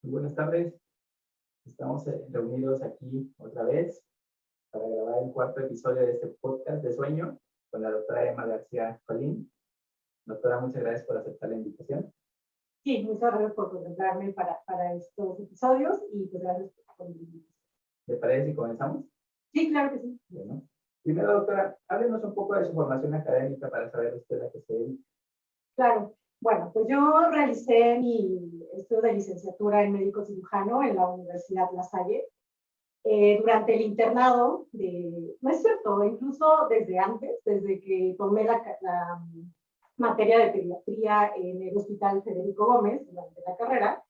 Muy buenas tardes. Estamos reunidos aquí otra vez para grabar el cuarto episodio de este podcast de sueño con la doctora Emma García Colín. Doctora, muchas gracias por aceptar la invitación. Sí, muchas gracias por contemplarme para estos episodios y pues gracias por invitarme. ¿Le parece si comenzamos? Sí, claro que sí. Bueno, primero, doctora, háblenos un poco de su formación académica para saber usted a qué se dedica. Claro. Bueno, pues yo realicé mi estudio de licenciatura en médico cirujano en la Universidad La Salle. Durante el internado, no es cierto, incluso desde antes, desde que tomé la materia de pediatría en el Hospital Federico Gómez durante la carrera,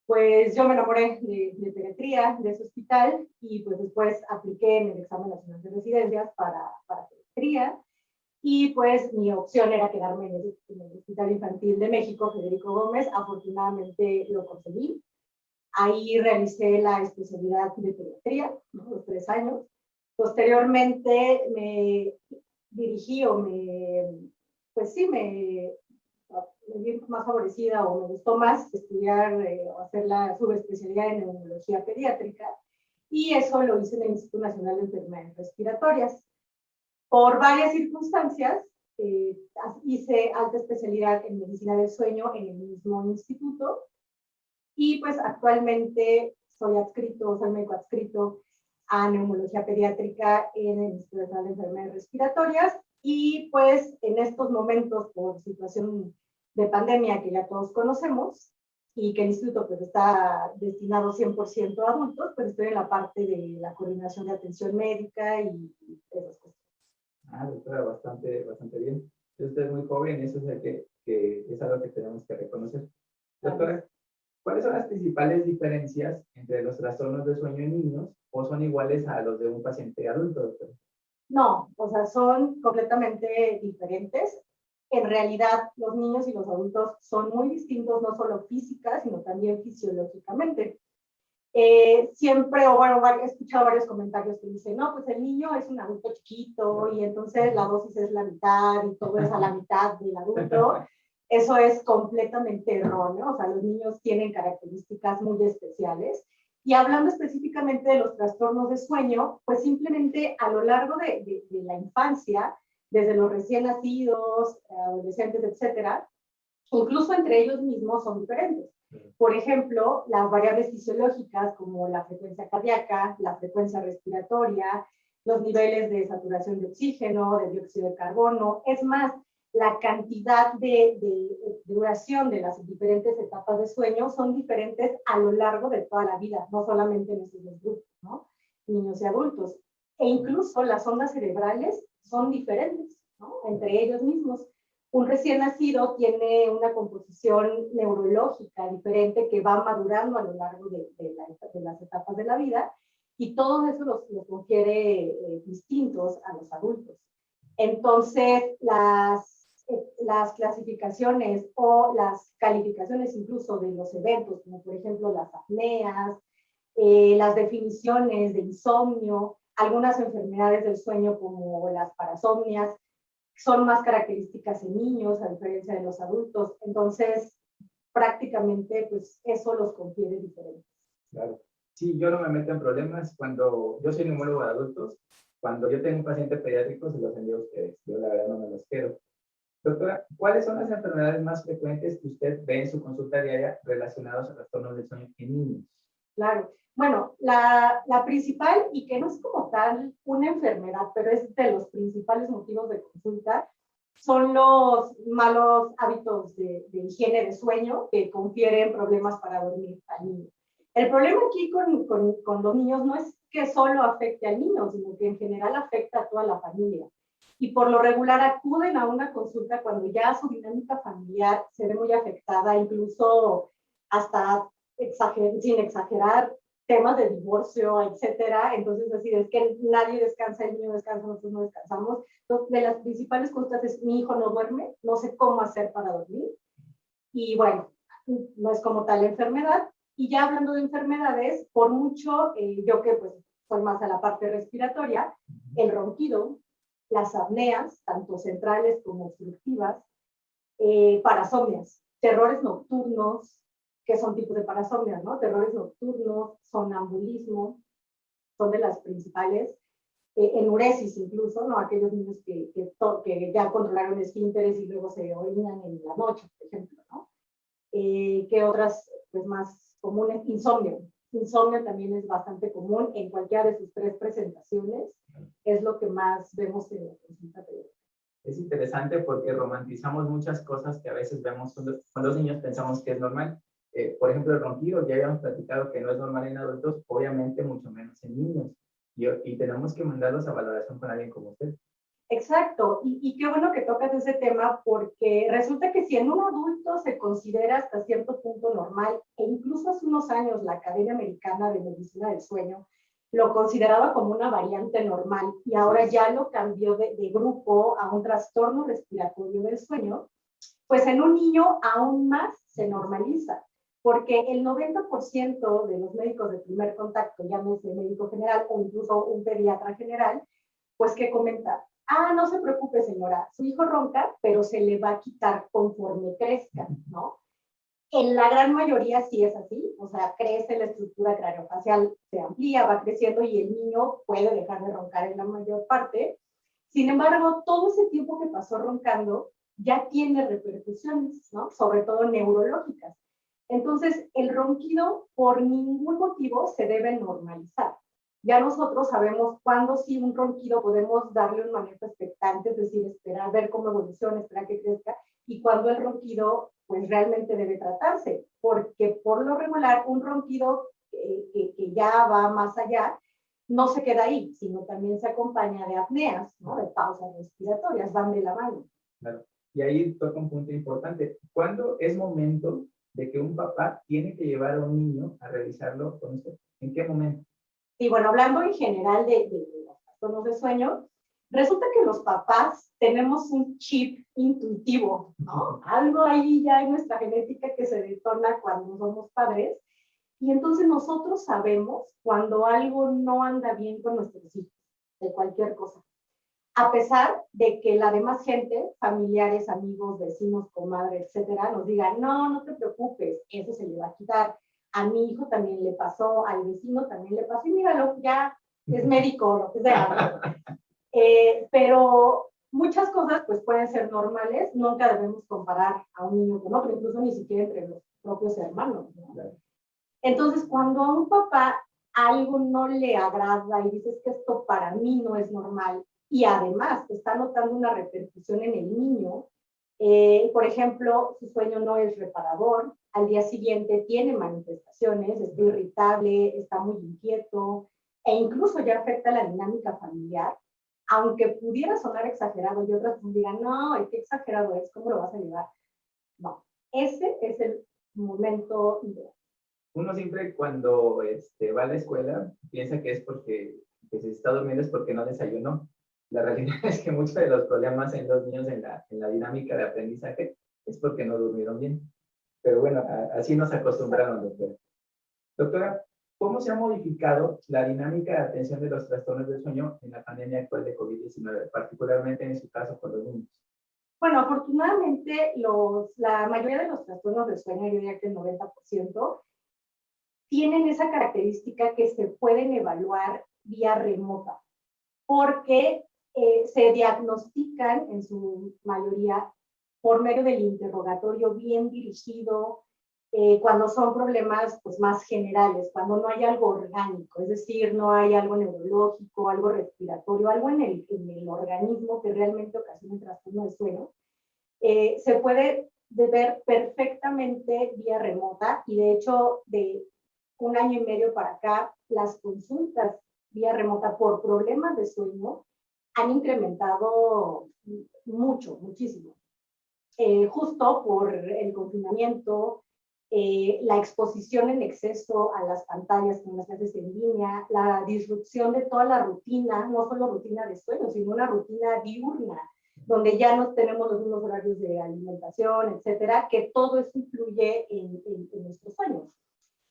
pues yo me enamoré de pediatría, de ese hospital, y pues después apliqué en el examen nacional de residencias para pediatría, y pues mi opción era quedarme en el Hospital Infantil de México, Federico Gómez. Afortunadamente lo conseguí. Ahí realicé la especialidad de pediatría, ¿no? Los 3 años. Posteriormente me dirigí pues sí, me vi más favorecida o me gustó más estudiar o hacer la subespecialidad en neumología pediátrica, y eso lo hice en el Instituto Nacional de Enfermedades Respiratorias. Por varias circunstancias, hice alta especialidad en medicina del sueño en el mismo instituto, y pues actualmente soy médico adscrito a neumología pediátrica en el Instituto Nacional de Enfermedades Respiratorias. Y pues en estos momentos, por situación de pandemia que ya todos conocemos y que el instituto pues está destinado 100% a adultos, pues estoy en la parte de la coordinación de atención médica y esas cosas. Doctora, bastante bien. Usted es muy joven, eso es, que es algo que tenemos que reconocer. Doctora, ¿cuáles son las principales diferencias entre los trastornos de sueño en niños o son iguales a los de un paciente adulto, doctora? No, o sea, son completamente diferentes. En realidad, los niños y los adultos son muy distintos, no solo física, sino también fisiológicamente. Siempre, o bueno, he escuchado varios comentarios que dicen, no, pues el niño es un adulto chiquito y entonces la dosis es la mitad y todo es a la mitad del adulto. Eso es completamente erróneo. O sea, los niños tienen características muy especiales. Y hablando específicamente de los trastornos de sueño, pues simplemente a lo largo de la infancia, desde los recién nacidos, adolescentes, etcétera, incluso entre ellos mismos son diferentes. Por ejemplo, las variables fisiológicas como la frecuencia cardíaca, la frecuencia respiratoria, los niveles de saturación de oxígeno, de dióxido de carbono, es más, la cantidad de duración de las diferentes etapas de sueño son diferentes a lo largo de toda la vida, no solamente en esos dos grupos, ¿no? Niños y adultos. E incluso las ondas cerebrales son diferentes, ¿no? Entre ellos mismos. Un recién nacido tiene una composición neurológica diferente que va madurando a lo largo de las etapas de la vida, y todo eso los confiere distintos a los adultos. Entonces, las clasificaciones o las calificaciones incluso de los eventos, como por ejemplo las apneas, las definiciones de insomnio, algunas enfermedades del sueño como las parasomnias, son más características en niños a diferencia de los adultos. Entonces, prácticamente, pues eso los confiere diferentes. Claro. Sí, yo no me meto en problemas cuando yo soy neumólogo de adultos. Cuando yo tengo un paciente pediátrico, se los envío a ustedes. Yo la verdad no me los quiero. Doctora, ¿cuáles son las enfermedades más frecuentes que usted ve en su consulta diaria relacionadas a trastornos del sueño en niños? Claro. Bueno, la principal, y que no es como tal una enfermedad, pero es de los principales motivos de consulta, son los malos hábitos de higiene de sueño que confieren problemas para dormir al niño. El problema aquí con los niños no es que solo afecte al niño, sino que en general afecta a toda la familia. Y por lo regular acuden a una consulta cuando ya su dinámica familiar se ve muy afectada, incluso hasta sin exagerar, temas de divorcio, etcétera. Entonces, así es que nadie descansa, el niño descansa, nosotros no descansamos. Entonces, de las principales consultas es: mi hijo no duerme, no sé cómo hacer para dormir. Y bueno, no es como tal enfermedad. Y ya hablando de enfermedades, por mucho, yo que pues soy más a la parte respiratoria, el ronquido, las apneas, tanto centrales como obstructivas, parasomnias, terrores nocturnos, que son tipos de parasomnia, ¿no? Terrores nocturnos, sonambulismo, son de las principales. Enuresis incluso, ¿no? Aquellos niños que ya controlaron esfínteres y luego se orinan en la noche, por ejemplo, ¿no? ¿Qué otras, pues, más comunes? Insomnio. Insomnio también es bastante común en cualquiera de sus 3 presentaciones. Es lo que más vemos en la consulta pediátrica. Es interesante porque romantizamos muchas cosas que a veces vemos con los niños, pensamos que es normal. Por ejemplo, el ronquido, ya habíamos platicado que no es normal en adultos, obviamente mucho menos en niños. Y tenemos que mandarlos a valoración con alguien como usted. Exacto, y qué bueno que tocas ese tema porque resulta que si en un adulto se considera hasta cierto punto normal, e incluso hace unos años la Academia Americana de Medicina del Sueño lo consideraba como una variante normal y ahora ya lo cambió de grupo a un trastorno respiratorio del sueño, pues en un niño aún más se normaliza, porque el 90% de los médicos de primer contacto, llámese médico general o incluso un pediatra general, pues ¿qué comenta? Ah, no se preocupe, señora, su hijo ronca, pero se le va a quitar conforme crezca, ¿no? En la gran mayoría sí es así, o sea, crece la estructura craneofacial, se amplía, va creciendo y el niño puede dejar de roncar en la mayor parte. Sin embargo, todo ese tiempo que pasó roncando ya tiene repercusiones, ¿no? Sobre todo neurológicas. Entonces, el ronquido por ningún motivo se debe normalizar. Ya nosotros sabemos cuándo sí un ronquido podemos darle un manejo expectante, es decir, esperar, ver cómo evoluciona, esperar que crezca, y cuando el ronquido pues realmente debe tratarse, porque por lo regular un ronquido que ya va más allá no se queda ahí, sino también se acompaña de apneas, ¿no? De pausas respiratorias, van de la mano. Claro. Y ahí toca un punto importante. ¿Cuándo es momento de que un papá tiene que llevar a un niño a revisarlo con usted? ¿En qué momento? Y bueno, hablando en general de los trastornos de sueño, resulta que los papás tenemos un chip intuitivo, ¿no? Algo ahí ya en nuestra genética que se detona cuando somos padres. Y entonces nosotros sabemos cuando algo no anda bien con nuestros hijos, de cualquier cosa. A pesar de que la demás gente, familiares, amigos, vecinos, comadre, etcétera, nos digan, no, no te preocupes, eso se le va a quitar. A mi hijo también le pasó, al vecino también le pasó, y míralo, ya es médico, lo que sea. Pero muchas cosas pues pueden ser normales, nunca debemos comparar a un niño con otro, incluso ni siquiera entre los propios hermanos, ¿no? Entonces, cuando a un papá algo no le agrada y dices que esto para mí no es normal, y además está notando una repercusión en el niño, por ejemplo, su sueño no es reparador, al día siguiente tiene manifestaciones, está irritable, está muy inquieto, e incluso ya afecta la dinámica familiar, aunque pudiera sonar exagerado y otras digan, no, qué exagerado es, ¿cómo lo vas a llevar? No, ese es el momento ideal. Uno siempre cuando va a la escuela piensa que es porque que se está durmiendo es porque no desayunó. La realidad es que muchos de los problemas en los niños en la dinámica de aprendizaje es porque no durmieron bien. Pero bueno, así nos acostumbraron, doctora. Doctora, ¿cómo se ha modificado la dinámica de atención de los trastornos del sueño en la pandemia actual de COVID-19, particularmente en su caso con los niños? Bueno, afortunadamente la mayoría de los trastornos del sueño, yo diría que el 90%, tienen esa característica que se pueden evaluar vía remota, porque se diagnostican en su mayoría por medio del interrogatorio bien dirigido, cuando son problemas pues, más generales, cuando no hay algo orgánico, es decir, no hay algo neurológico, algo respiratorio, algo en el organismo que realmente ocasiona un trastorno de sueño, se puede ver perfectamente vía remota y de hecho de un año y medio para acá, las consultas vía remota por problemas de sueño han incrementado mucho, muchísimo. Justo por el confinamiento, la exposición en exceso a las pantallas con las clases en línea, la disrupción de toda la rutina, no solo rutina de sueño, sino una rutina diurna, donde ya no tenemos los mismos horarios de alimentación, etcétera, que todo eso influye en nuestros sueños.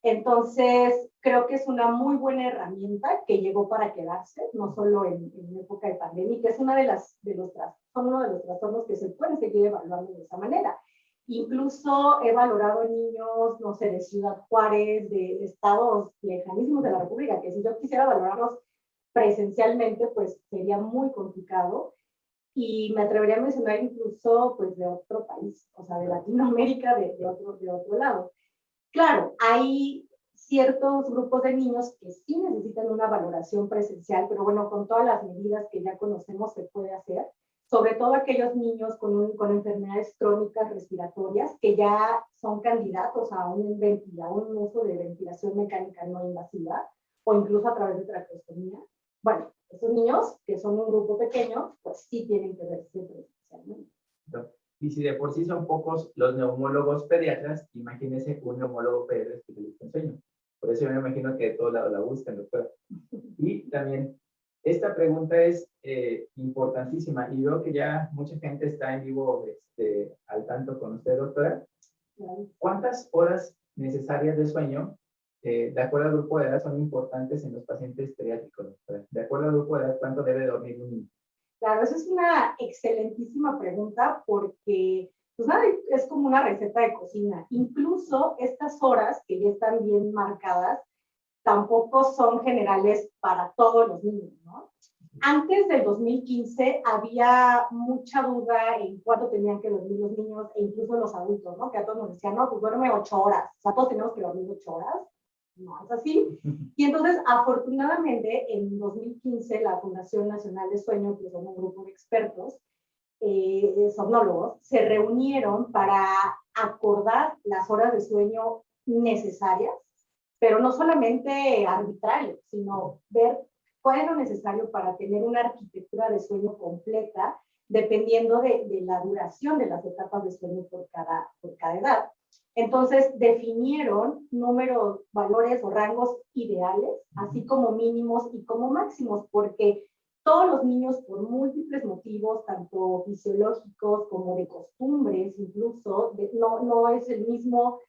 Entonces, creo que es una muy buena herramienta que llegó para quedarse, no solo en época de pandemia, que es uno de los trastornos que se pueden seguir evaluando de esa manera. Incluso he valorado niños, no sé, de Ciudad Juárez, de estados lejanísimos de la República, que si yo quisiera valorarlos presencialmente, pues sería muy complicado. Y me atrevería a mencionar incluso, pues, de otro país, o sea, de Latinoamérica, de otro lado. Claro, hay ciertos grupos de niños que sí necesitan una valoración presencial, pero bueno, con todas las medidas que ya conocemos se puede hacer, sobre todo aquellos niños con enfermedades crónicas respiratorias que ya son candidatos a un uso de ventilación mecánica no invasiva o incluso a través de traqueostomía. Bueno, esos niños, que son un grupo pequeño, pues sí tienen que verse presencialmente. Y si de por sí son pocos los neumólogos pediatras, imagínese un neumólogo pediatra especialista en sueño. Por eso yo me imagino que de todos lados la buscan, doctora. Y también, esta pregunta es importantísima y veo que ya mucha gente está en vivo al tanto con usted, doctora. ¿Cuántas horas necesarias de sueño, de acuerdo al grupo de edad, son importantes en los pacientes pediátricos, doctora? De acuerdo al grupo de edad, ¿cuánto debe dormir un niño? Claro, esa es una excelentísima pregunta porque, pues nada, es como una receta de cocina. Incluso estas horas que ya están bien marcadas, tampoco son generales para todos los niños, ¿no? Antes del 2015 había mucha duda en cuánto tenían que dormir los niños e incluso los adultos, ¿no? Que a todos nos decían, no, pues duerme 8 horas, o sea, todos tenemos que dormir 8 horas. No es así. Y entonces, afortunadamente, en 2015, la Fundación Nacional de Sueño, que son un grupo de expertos, somnólogos, se reunieron para acordar las horas de sueño necesarias, pero no solamente arbitrario, sino ver cuál es lo necesario para tener una arquitectura de sueño completa, dependiendo de la duración de las etapas de sueño por cada edad. Entonces, definieron números, valores o rangos ideales, así como mínimos y como máximos, porque todos los niños, por múltiples motivos, tanto fisiológicos como de costumbres, incluso, no es el mismo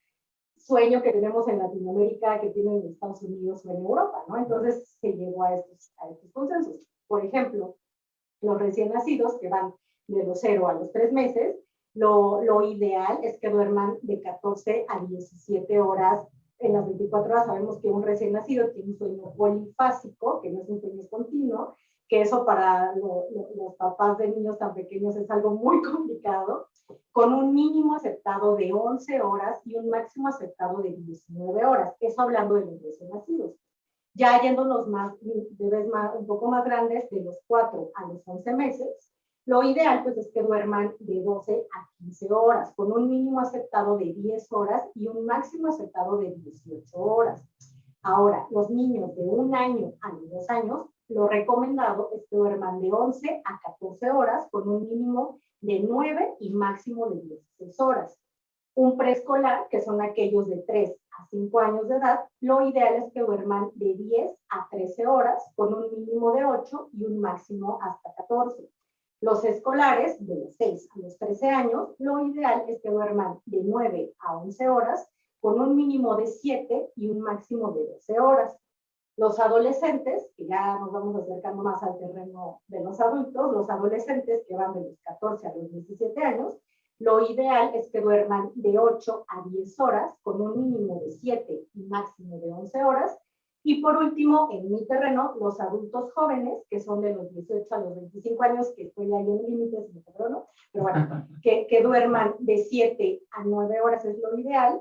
sueño que tenemos en Latinoamérica que tienen en Estados Unidos o en Europa, ¿no? Entonces se llegó a estos consensos. Por ejemplo, los recién nacidos que van de los 0 a los 3 meses, lo ideal es que duerman de 14 a 17 horas en las 24 horas. Sabemos que un recién nacido tiene un sueño polifásico, que no es un sueño continuo, que eso para los papás de niños tan pequeños es algo muy complicado, con un mínimo aceptado de 11 horas y un máximo aceptado de 19 horas. Eso hablando de los recién nacidos. Ya yéndonos bebés un poco más grandes, de los 4 a los 11 meses, lo ideal pues es que duerman de 12 a 15 horas, con un mínimo aceptado de 10 horas y un máximo aceptado de 18 horas. Ahora, los niños de 1 año a 2 años, lo recomendado es que duerman de 11 a 14 horas, con un mínimo de 9 y máximo de 16 horas. Un preescolar, que son aquellos de 3 a 5 años de edad, lo ideal es que duerman de 10 a 13 horas, con un mínimo de 8 y un máximo hasta 14. Los escolares, de los 6 a los 13 años, lo ideal es que duerman de 9 a 11 horas, con un mínimo de 7 y un máximo de 12 horas. Los adolescentes, que ya nos vamos acercando más al terreno de los adultos, los adolescentes que van de los 14 a los 17 años, lo ideal es que duerman de 8 a 10 horas, con un mínimo de 7 y máximo de 11 horas. Y por último, en mi terreno, los adultos jóvenes, que son de los 18 a los 25 años, que estoy ahí en límites, mi terreno, pero bueno, que duerman de 7 a 9 horas es lo ideal.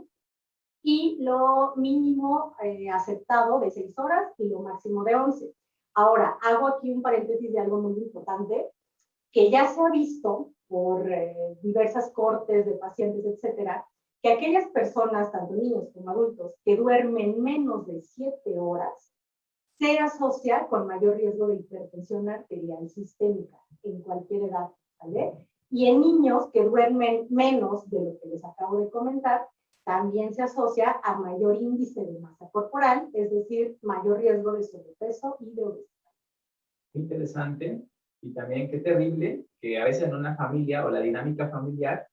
Y lo mínimo aceptado de 6 horas y lo máximo de 11. Ahora, hago aquí un paréntesis de algo muy importante, que ya se ha visto por diversas cortes de pacientes, etcétera, que aquellas personas, tanto niños como adultos, que duermen menos de 7 horas, se asocia con mayor riesgo de hipertensión arterial sistémica en cualquier edad, ¿vale? Y en niños que duermen menos de lo que les acabo de comentar, también se asocia a mayor índice de masa corporal, es decir, mayor riesgo de sobrepeso y de obesidad. Interesante. Y también qué terrible que a veces en una familia o la dinámica familiar,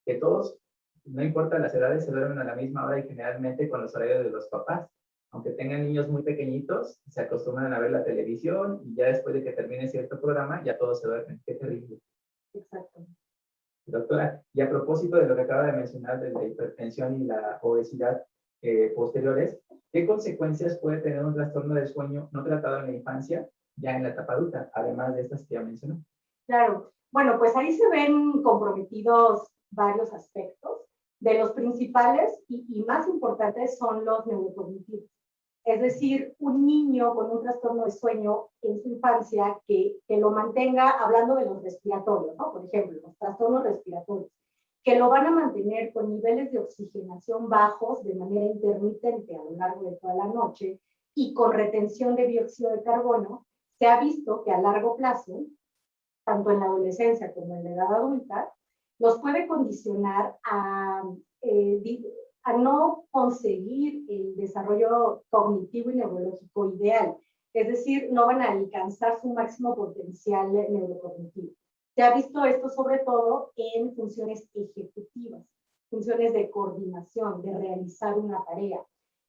que todos, no importa las edades, se duermen a la misma hora y generalmente con los horarios de los papás. Aunque tengan niños muy pequeñitos, se acostumbran a ver la televisión y ya después de que termine cierto programa, ya todos se duermen. Qué terrible. Exacto. Doctora, y a propósito de lo que acaba de mencionar de la hipertensión y la obesidad posteriores, ¿qué consecuencias puede tener un trastorno del sueño no tratado en la infancia, ya en la etapa adulta, además de estas que ya mencioné? Claro, bueno, pues ahí se ven comprometidos varios aspectos. De los principales y más importantes son los neurocognitivos. Es decir, un niño con un trastorno de sueño en su infancia que lo mantenga, hablando de los respiratorios, ¿no? Por ejemplo, los trastornos respiratorios, que lo van a mantener con niveles de oxigenación bajos de manera intermitente a lo largo de toda la noche y con retención de dióxido de carbono, se ha visto que a largo plazo, tanto en la adolescencia como en la edad adulta, los puede condicionar a no conseguir el desarrollo cognitivo y neurológico ideal. Es decir, no van a alcanzar su máximo potencial neurocognitivo. Se ha visto esto sobre todo en funciones ejecutivas, funciones de coordinación, de realizar una tarea.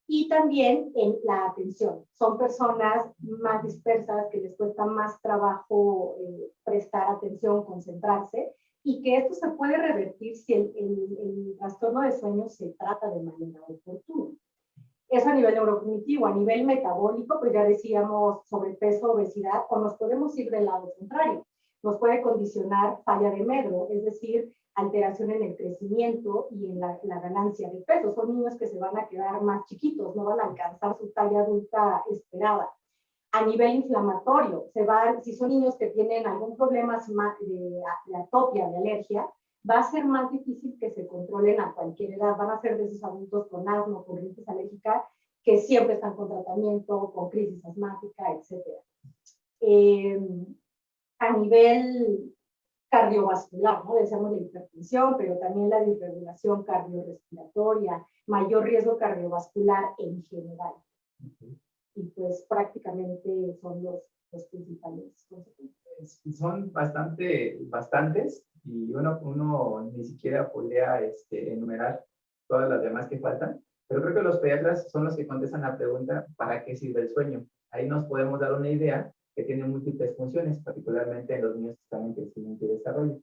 Y también en la atención. Son personas más dispersas que les cuesta más trabajo prestar atención, concentrarse, y que esto se puede revertir si el trastorno de sueño se trata de manera oportuna. Eso a nivel neurocognitivo. A nivel metabólico, pues ya decíamos sobrepeso, obesidad, o nos podemos ir del lado contrario. Nos puede condicionar falla de medro, es decir, alteración en el crecimiento y en la ganancia de peso. Son niños que se van a quedar más chiquitos, no van a alcanzar su talla adulta esperada. A nivel inflamatorio, si son niños que tienen algún problema de atopia, de alergia, va a ser más difícil que se controlen a cualquier edad. Van a ser de esos adultos con asma, con rinitis alérgica, que siempre están con tratamiento, con crisis asmática, etc. A nivel cardiovascular, ¿no? Decíamos la hipertensión, pero también la disregulación cardiorrespiratoria, mayor riesgo cardiovascular en general. Y pues prácticamente son los principales consecuencias. Son bastantes, y uno ni siquiera podría enumerar todas las demás que faltan, pero creo que los pediatras son los que contestan la pregunta ¿para qué sirve el sueño? Ahí nos podemos dar una idea que tiene múltiples funciones, particularmente en los niños que están en crecimiento y desarrollo.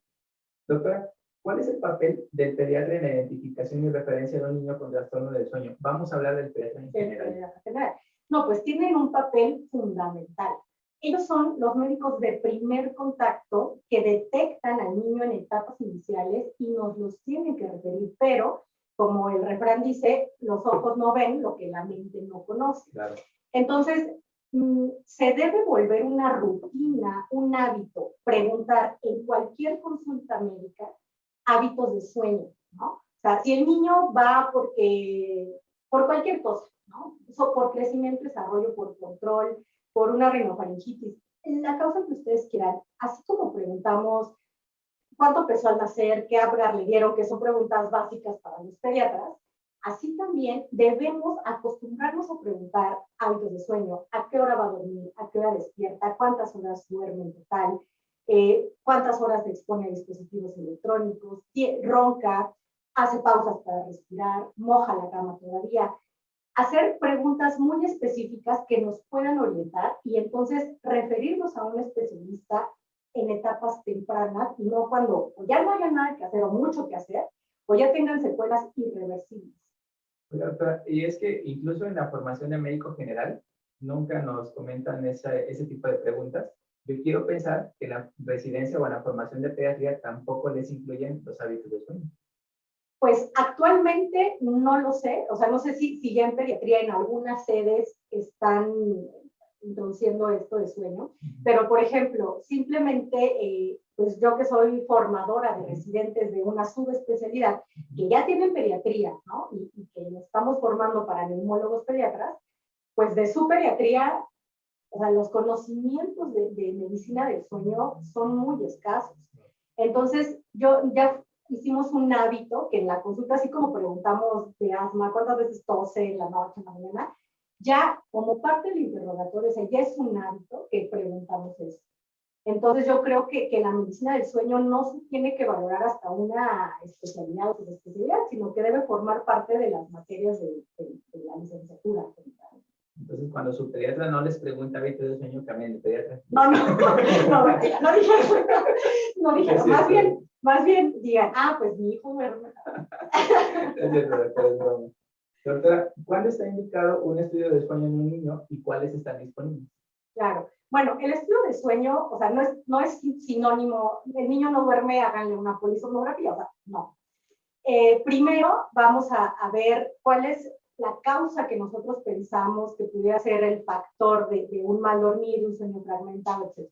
Doctora, ¿cuál es el papel del pediatra en la identificación y referencia de un niño con trastorno del sueño? Vamos a hablar del pediatra en general. No, pues tienen un papel fundamental. Ellos son los médicos de primer contacto que detectan al niño en etapas iniciales y nos los tienen que referir, pero como el refrán dice, los ojos no ven lo que la mente no conoce. Claro. Entonces, se debe volver una rutina, un hábito, preguntar en cualquier consulta médica hábitos de sueño, ¿no? O sea, si el niño va por cualquier cosa, ¿no? Por crecimiento, desarrollo, por control, por una rinofaringitis, la causa que ustedes quieran, así como preguntamos cuánto pesó al nacer, qué Apgar le dieron, que son preguntas básicas para los pediatras, así también debemos acostumbrarnos a preguntar hábitos de sueño, a qué hora va a dormir, a qué hora despierta, cuántas horas duerme en total, cuántas horas se expone a dispositivos electrónicos, ronca, hace pausas para respirar, moja la cama todavía. Hacer preguntas muy específicas que nos puedan orientar y entonces referirnos a un especialista en etapas tempranas y no cuando o ya no haya nada que hacer o mucho que hacer o ya tengan secuelas irreversibles. Y es que incluso en la formación de médico general nunca nos comentan ese tipo de preguntas. Yo quiero pensar que en la residencia o en la formación de pediatría tampoco les incluyen los hábitos de sueño. Pues actualmente no lo sé, o sea, no sé si ya en pediatría en algunas sedes están introduciendo esto de sueño, pero por ejemplo, simplemente, pues yo que soy formadora de residentes de una subespecialidad que ya tienen pediatría, ¿no? Y que nos estamos formando para neumólogos pediatras, pues de su pediatría, o sea, los conocimientos de medicina del sueño son muy escasos. Entonces, yo ya hicimos un hábito que en la consulta, así como preguntamos de asma, cuántas veces tose en la noche, en la mañana, ya como parte del interrogatorio, o sea, ya es un hábito que preguntamos eso. Entonces yo creo que la medicina del sueño no se tiene que valorar hasta una especialidad o subespecialidad, sino que debe formar parte de las materias de la licenciatura. Entonces, cuando su pediatra no les pregunta hábitos de sueño, cambien de pediatra. No dije, más bien Más bien digan, pues mi hijo duerme. Es cierto, doctora, es broma. Doctora, ¿cuándo está indicado un estudio de sueño en un niño y cuáles están disponibles? Claro. Bueno, el estudio de sueño, o sea, no es sinónimo, el niño no duerme, háganle una polisomnografía, o sea, no. Primero vamos a ver cuál es la causa que nosotros pensamos que pudiera ser el factor de un mal dormir, un sueño fragmentado, etc.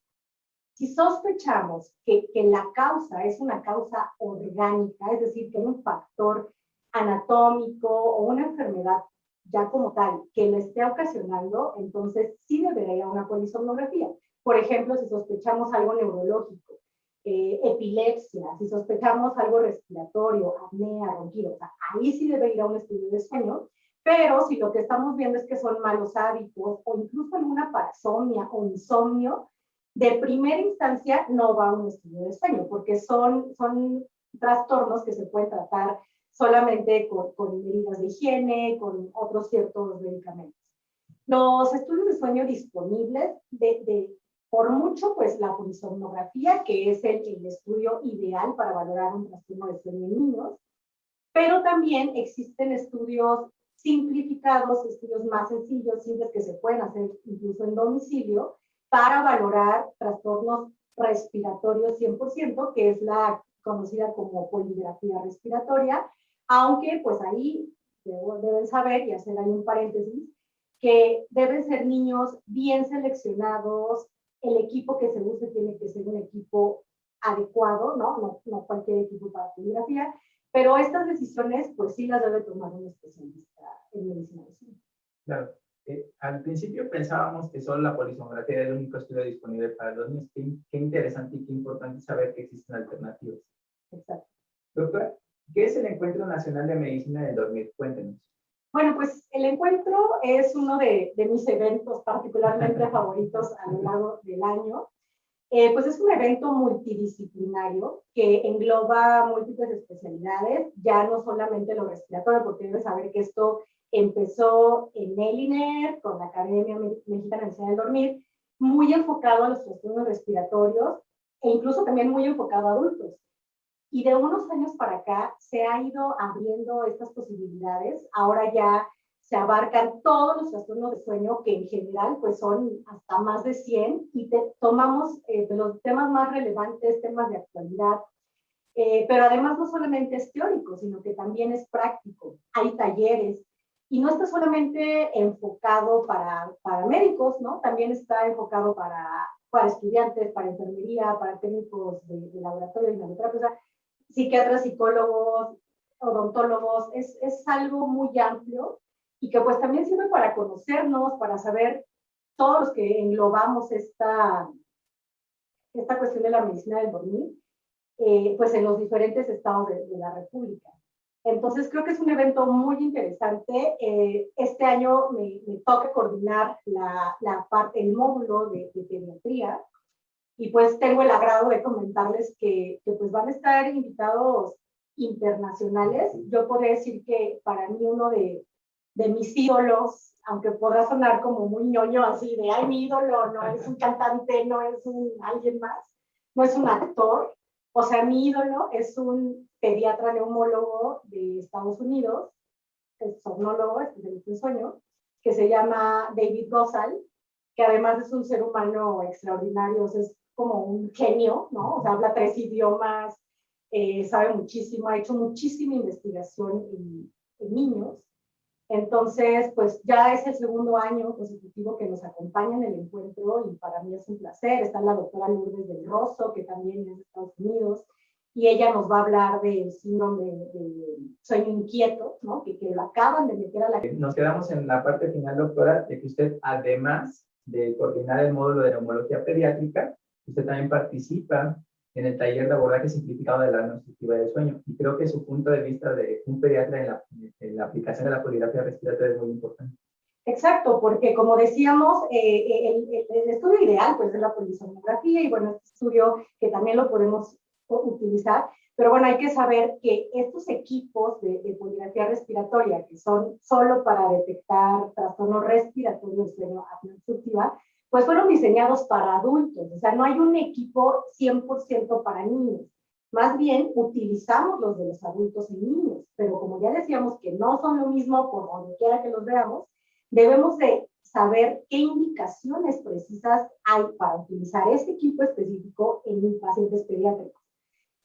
Si sospechamos que la causa es una causa orgánica, es decir, que hay un factor anatómico o una enfermedad ya como tal que lo esté ocasionando, entonces sí debería una polisomnografía. Por ejemplo, si sospechamos algo neurológico, epilepsia, si sospechamos algo respiratorio, apnea, ronquido, o sea, ahí sí debe ir a un estudio de sueño, pero si lo que estamos viendo es que son malos hábitos o incluso alguna parasomnia o insomnio, de primera instancia no va a un estudio de sueño, porque son trastornos que se pueden tratar solamente con medidas de higiene, con otros ciertos medicamentos. Los estudios de sueño disponibles, por mucho, pues la polisomnografía, que es el estudio ideal para valorar un trastorno de sueño en niños, pero también existen estudios simplificados, estudios más sencillos, simples que se pueden hacer incluso en domicilio, para valorar trastornos respiratorios 100%, que es la conocida como poligrafía respiratoria, aunque pues ahí deben saber, y hacer ahí un paréntesis, que deben ser niños bien seleccionados, el equipo que se use tiene que ser un equipo adecuado, no cualquier equipo para poligrafía, pero estas decisiones pues sí las debe tomar un especialista en medicina del sueño. Claro. Al principio pensábamos que solo la polisomografía era el único estudio disponible para los niños. Qué interesante y qué importante saber que existen alternativas. Exacto. Doctora, ¿qué es el Encuentro Nacional de Medicina del Dormir? Cuéntenos. Bueno, pues el encuentro es uno de mis eventos particularmente favoritos a lo largo del año. Pues es un evento multidisciplinario que engloba múltiples especialidades, ya no solamente lo respiratorio, porque debes saber que esto empezó en el INER, con la Academia Mexicana de Medicina del Dormir, muy enfocado a los trastornos respiratorios e incluso también muy enfocado a adultos. Y de unos años para acá se ha ido abriendo estas posibilidades. Ahora ya se abarcan todos los trastornos de sueño, que en general pues son hasta más de 100, y tomamos de los temas más relevantes, temas de actualidad, pero además no solamente es teórico, sino que también es práctico. Hay talleres, y no está solamente enfocado para médicos, ¿no? También está enfocado para estudiantes, para enfermería, para técnicos de laboratorio y laboratorio, o sea, psiquiatras, psicólogos, odontólogos, es algo muy amplio y que pues también sirve para conocernos, para saber todos los que englobamos esta cuestión de la medicina del dormir, pues en los diferentes estados de la República. Entonces creo que es un evento muy interesante. Este año me toca coordinar el módulo de pediatría, y pues tengo el agrado de comentarles que pues van a estar invitados internacionales. Yo podría decir que para mí uno de mis ídolos, aunque podrá sonar como muy ñoño así de, ay, mi ídolo no es un cantante, no es alguien más, no es un actor. O sea, mi ídolo es un pediatra neumólogo de Estados Unidos, es somnólogo, especialista en sueño, que se llama David Gozal, que además es un ser humano extraordinario, o sea, es como un genio, ¿no? O sea, habla 3 idiomas, sabe muchísimo, ha hecho muchísima investigación en niños. Entonces, pues ya es el segundo año consecutivo que nos acompaña en el encuentro, y para mí es un placer. Está la doctora Lourdes del Rosso, que también es de Estados Unidos, y ella nos va a hablar del síndrome de sueño inquieto, ¿no? Que lo acaban de meter a la... Nos quedamos en la parte final, doctora, de que usted, además de coordinar el módulo de neumología pediátrica, usted también participa en el taller de abordaje simplificado de la obstructiva del sueño. Y creo que su punto de vista de un pediatra en la aplicación de la poligrafía respiratoria es muy importante. Exacto, porque como decíamos, el estudio ideal pues es la polisomnografía, y bueno, este estudio que también lo podemos utilizar, pero bueno, hay que saber que estos equipos de poligrafía respiratoria, que son solo para detectar trastornos respiratorios de apnea obstructiva, pues fueron diseñados para adultos. O sea, no hay un equipo 100% para niños. Más bien utilizamos los de los adultos en niños, pero como ya decíamos que no son lo mismo por donde quiera que los veamos, debemos de saber qué indicaciones precisas hay para utilizar este equipo específico en pacientes pediátricos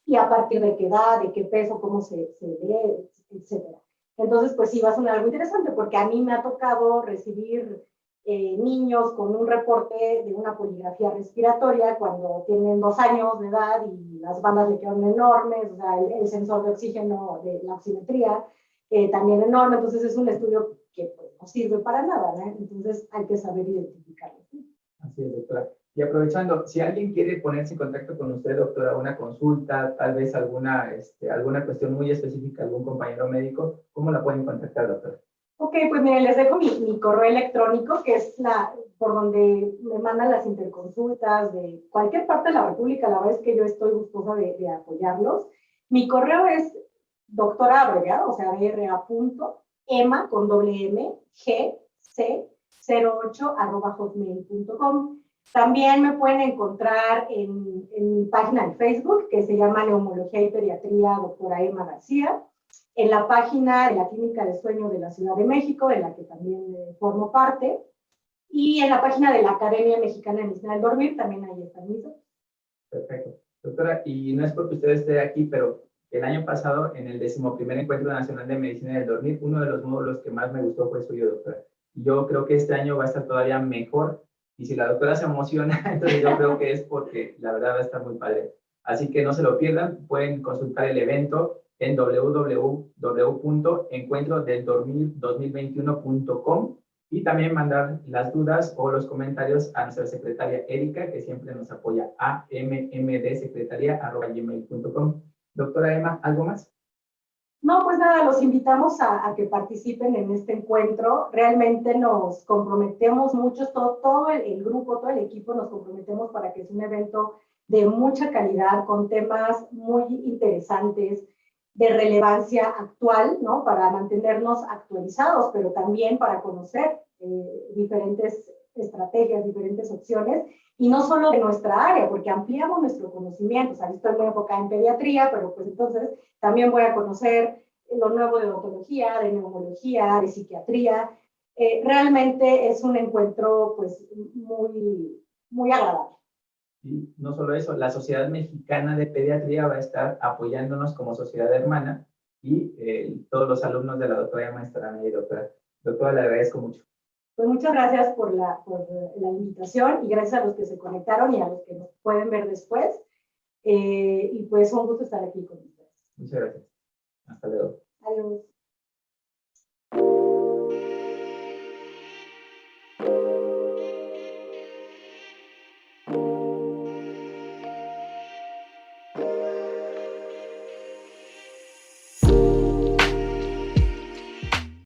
y a partir de qué edad, de qué peso, cómo se ve, etcétera. Entonces, pues sí, va a sonar algo interesante porque a mí me ha tocado recibir niños con un reporte de una poligrafía respiratoria cuando tienen 2 años de edad y las bandas le quedan enormes, o sea, el sensor de oxígeno, de la oximetría, también enorme, entonces es un estudio que pues, no sirve para nada, ¿no? Entonces hay que saber identificarlo. Así es, doctora. Y aprovechando, si alguien quiere ponerse en contacto con usted, doctora, una consulta, tal vez alguna cuestión muy específica, algún compañero médico, ¿cómo la pueden contactar, doctora? Ok, pues miren, les dejo mi correo electrónico, que es por donde me mandan las interconsultas de cualquier parte de la República. La verdad es que yo estoy gustosa de apoyarlos. Mi correo es doctora abreviado, o sea, dra.ema con doble M, gc08@hotmail.com. También me pueden encontrar en mi página de Facebook, que se llama Neumología y Pediatría Doctora Emma García, en la página de la Clínica de Sueño de la Ciudad de México, de la que también formo parte, y en la página de la Academia Mexicana de Medicina del Dormir, también ahí están mis datos. Perfecto. Doctora, y no es porque usted esté aquí, pero el año pasado, en el 11º Encuentro Nacional de Medicina del Dormir, uno de los módulos que más me gustó fue suyo, doctora. Yo creo que este año va a estar todavía mejor, y si la doctora se emociona, entonces yo creo que es porque la verdad va a estar muy padre. Así que no se lo pierdan, pueden consultar el evento en www.encuentrodeldormir2021.com y también mandar las dudas o los comentarios a nuestra secretaria Erika, que siempre nos apoya, a mmdsecretaria@gmail.com. Doctora Emma, ¿algo más? No, pues nada, los invitamos a que participen en este encuentro. Realmente nos comprometemos mucho, todo el grupo, todo el equipo nos comprometemos para que sea un evento de mucha calidad, con temas muy interesantes, de relevancia actual, ¿no? Para mantenernos actualizados, pero también para conocer diferentes estrategias, diferentes opciones, y no solo de nuestra área, porque ampliamos nuestro conocimiento. O sea, estoy muy enfocada en pediatría, pero pues entonces también voy a conocer lo nuevo de odontología, de neumología, de psiquiatría. Realmente es un encuentro pues muy, muy agradable. Y no solo eso, la Sociedad Mexicana de Pediatría va a estar apoyándonos como sociedad hermana y todos los alumnos de la doctora Emma estarán ahí, doctora. Doctora, le agradezco mucho. Pues muchas gracias por la invitación y gracias a los que se conectaron y a los que nos pueden ver después. Y pues un gusto estar aquí con ustedes. Muchas gracias. Hasta luego. Adiós.